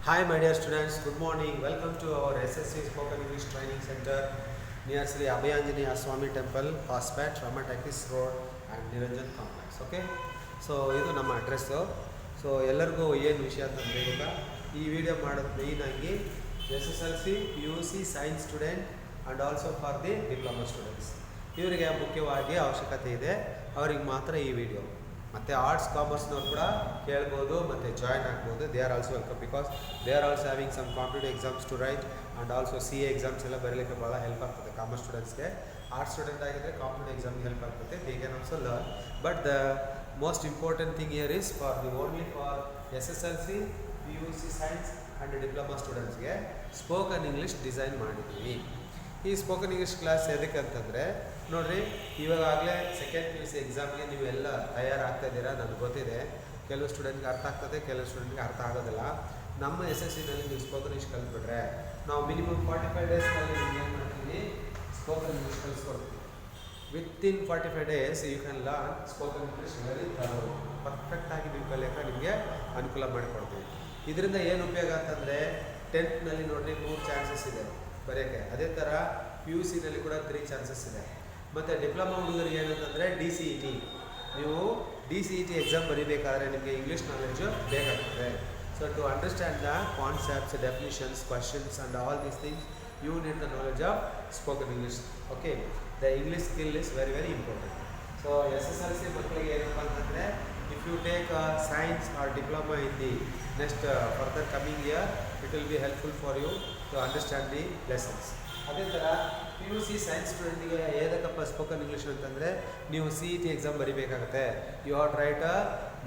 Hi my dear students, good morning. Welcome to our SSC Spoken English Training Center near Sri Abhayanjani Swami Temple, Hospet, Ramatakis Road and Niranjan Complex. Okay? So ಇದು ನಮ್ಮ address. So ಎಲ್ಲರಿಗೂ ಏನು ವಿಷಯ ಅಂತಂದರೆ ಇವಾಗ ಈ video ಮಾಡೋದು main ಆಗಿ SSLC, PUC, science student and also for the diploma students. ಇವರಿಗೆ ಮುಖ್ಯವಾಗಿ ಅವಶ್ಯಕತೆ ಇದೆ, ಅವರಿಗೆ ಮಾತ್ರ ಈ ವಿಡಿಯೋ. ಮತ್ತು ಆರ್ಟ್ಸ್ ಕಾಮರ್ಸ್ನವ್ರು ಕೂಡ ಕೇಳ್ಬೋದು ಮತ್ತು ಜಾಯ್ನ್ ಆಗ್ಬೋದು. They are also welcome because they are also having some competitive exams to write and also CA exams ಎಲ್ಲ ಬರೀಲಿಕ್ಕೆ ಭಾಳ ಹೆಲ್ಪ್ ಆಗ್ತದೆ ಕಾಮರ್ಸ್ ಸ್ಟೂಡೆಂಟ್ಸ್ಗೆ. ಆರ್ಟ್ಸ್ ಸ್ಟೂಡೆಂಟ್ ಆಗಿದ್ದರೆ ಕಾಂಪಿಟೇಟಿವ್ ಎಕ್ಸಾಮ್ಗೆ ಹೆಲ್ಪ್ ಆಗ್ತದೆ. They can also learn. But the most important thing year is for the only for SSLC, PUC science and diploma ಸ್ಟೂಡೆಂಟ್ಸ್ಗೆ spoken English design ಮಾಡಿದ್ದೀವಿ. ಈ ಸ್ಪೋಕನ್ ಇಂಗ್ಲೀಷ್ ಕ್ಲಾಸ್ ಎದಕ್ಕೆ ಅಂತಂದರೆ ನೋಡಿರಿ, ಇವಾಗಲೇ ಸೆಕೆಂಡ್ PUC ಎಕ್ಸಾಮ್ಗೆ ನೀವು ಎಲ್ಲ ತಯಾರಾಗ್ತಾ ಇದ್ದೀರಾ, ನನಗೆ ಗೊತ್ತಿದೆ. ಕೆಲವು ಸ್ಟೂಡೆಂಟ್ಗೆ ಅರ್ಥ ಆಗ್ತದೆ, ಕೆಲವು ಸ್ಟೂಡೆಂಟ್ಗೆ ಅರ್ಥ ಆಗೋದಿಲ್ಲ. ನಮ್ಮ SSCನಲ್ಲಿ ನೀವು ಸ್ಪೋಕನ್ ಇಂಗ್ಲೀಷ್ ಕಲಿತ್ಬಿಟ್ರೆ ನಾವು ಮಿನಿಮಮ್ 45 ಡೇಸ್ನಲ್ಲಿ ನಿಮ್ಗೆ ಏನು ಮಾಡ್ತೀವಿ, ಸ್ಪೋಕನ್ ಇಂಗ್ಲೀಷ್ ಕಲಿಸ್ಕೊಡ್ತೀವಿ. Within 45 days you can learn spoken English very thorough. ಪರ್ಫೆಕ್ಟಾಗಿ ನೀವು ಕಲಿಯೋಕೆ ನಿಮಗೆ ಅನುಕೂಲ ಮಾಡಿಕೊಡ್ತೀವಿ. ಇದರಿಂದ ಏನು ಉಪಯೋಗ ಅಂತಂದರೆ 10th ನೋಡಿರಿ 3 ಚಾನ್ಸಸ್ ಇದೆ ಬರೆಯೋಕ್ಕೆ. ಅದೇ ಥರ PUCನಲ್ಲಿ ಕೂಡ 3 ಚಾನ್ಸಸ್ ಇದೆ. ಮತ್ತು ಡಿಪ್ಲೊಮಾ ಹುಡುಗರಿಗೆ ಏನಂತಂದರೆ DCET, ನೀವು DCET ಎಕ್ಸಾಮ್ ಬರೀಬೇಕಾದ್ರೆ ನಿಮಗೆ ಇಂಗ್ಲೀಷ್ ನಾಲೆಡ್ಜು ಬೇಕಾಗ್ತದೆ. So to understand the concepts, definitions, questions and all these things you need the knowledge of spoken English. Okay, the English skill is very very important. So SSLC ಮಕ್ಕಳಿಗೆ ಏನಪ್ಪ ಅಂತಂದರೆ, if you take science or diploma in the next further coming year, it will be helpful for you to understand the lessons. ಅದೇ ಥರ PUC science ಸ್ಟೂಡೆಂಟಿಗೆ ಏದಕ್ಕಪ್ಪ spoken English ಅಂತಂದರೆ, ನೀವು CET exam ಬರೀಬೇಕಾಗುತ್ತೆ. You have to write a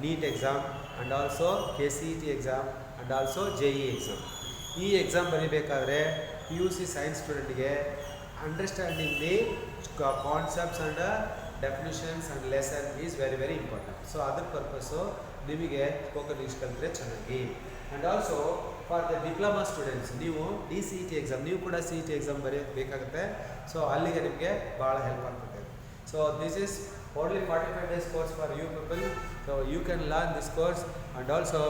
NEET exam and also KCET exam and also JEE exam. ಈ exam ಬರೀಬೇಕಾದ್ರೆ PUC science ಸ್ಟೂಡೆಂಟಿಗೆ understanding the concepts and definitions and lesson is very very important. So ಅದ್ರ purpose ನಿಮಗೆ spoken English ಕಲಿತ್ರೆ ಚೆನ್ನಾಗಿ. And also for the diploma students, ನೀವು DCET exam, ನೀವು ಕೂಡ CET ಎಕ್ಸಾಮ್ ಬರೀಬೇಕಾಗುತ್ತೆ. ಸೊ ಅಲ್ಲಿಗೆ ನಿಮಗೆ ಭಾಳ ಹೆಲ್ಪ್ ಆಗ್ತದೆ. So this is only 45 days course for you people. So you can learn this course and also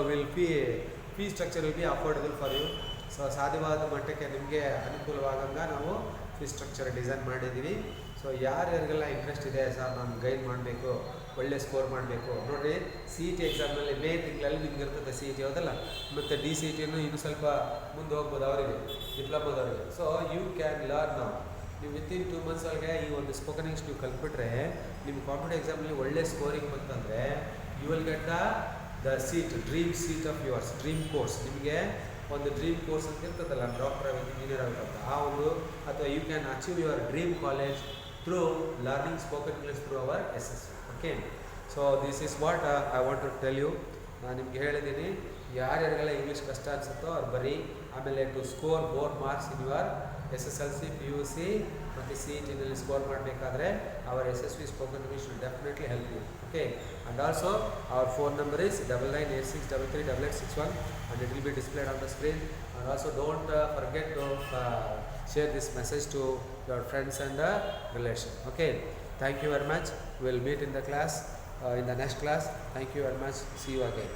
fee structure will be affordable for you. So ಸಾಧ್ಯವಾದ ಮಟ್ಟಕ್ಕೆ ನಿಮಗೆ ಅನುಕೂಲವಾಗಂಗ ನಾವು ಫೀ ಸ್ಟ್ರಕ್ಚರ್ ಡಿಸೈನ್ ಮಾಡಿದ್ದೀವಿ. ಸೊ ಯಾರ್ಯಾರಿಗೆಲ್ಲ ಇಂಟ್ರೆಸ್ಟ್ ಇದೆ, sir ನಾನು guide ಮಾಡಬೇಕು, ಒಳ್ಳೆ ಸ್ಕೋರ್ ಮಾಡಬೇಕು, ನೋಡಿರಿ CET ಎಕ್ಸಾಮ್ನಲ್ಲಿ ಮೇ ತಿಂಗಳಲ್ಲಿ ನಿಮ್ಗೆ ಇರ್ತದೆ CET, ಹೌದಲ್ಲ. ಮತ್ತು DCETನೂ ಇನ್ನೂ ಸ್ವಲ್ಪ ಮುಂದೆ ಹೋಗ್ಬೋದು ಅವರಿಗೆ, ಡಿಪ್ಲೊಮಾದವರಿಗೆ. ಸೊ ಯು ಕ್ಯಾನ್ ಲರ್ನ್ ನಾವು. ನೀವು ವಿತಿನ್ 2 months ಒಳಗೆ ಈ ಒಂದು ಸ್ಪೋಕನ್ ಇಂಗ್ಲೀಷ್ ನೀವು ಕಲ್ತ್ಬಿಟ್ರೆ ನಿಮ್ಮ ಕಾಂಪಿಟೇಟಿವ್ ಎಕ್ಸಾಮಲ್ಲಿ ಒಳ್ಳೆ ಸ್ಕೋರಿಂಗ್ ಬಂತಂದರೆ you will get the seat, dream seat of yours, dream course. ನಿಮಗೆ ಒಂದು ಡ್ರೀಮ್ ಕೋರ್ಸ್ ಅಂತ ಇರ್ತದಲ್ಲ, ಡಾಕ್ಟರ್ ಆಗಬೇಕು, ಇಂಜಿನಿಯರ್ ಆಗಬೇಕು, ಆ ಒಂದು, ಅಥವಾ you can achieve your dream college through learning spoken English through our SSC. Okay, so this is what I want to tell you. ನಾನು ನಿಮ್ಗೆ ಹೇಳಿದ್ದೀನಿ, ಯಾರ್ಯಾರಿಗೆಲ್ಲ ಇಂಗ್ಲೀಷ್ ಕಷ್ಟ ಅನಿಸುತ್ತೋ ಅವ್ರು ಬರೀ. ಆಮೇಲೆ to score more marks in your SSLC, PUC ಮತ್ತು CETನಲ್ಲಿ score ಮಾಡಬೇಕಾದ್ರೆ our SSV spoken English will definitely help you. Okay, and also our phone number is 9986338861 and it will be displayed on the screen. And also don't forget to share this message to your friends and relation. Okay, thank you very much. We will meet in the class, in the next class. Thank you very much. See you again.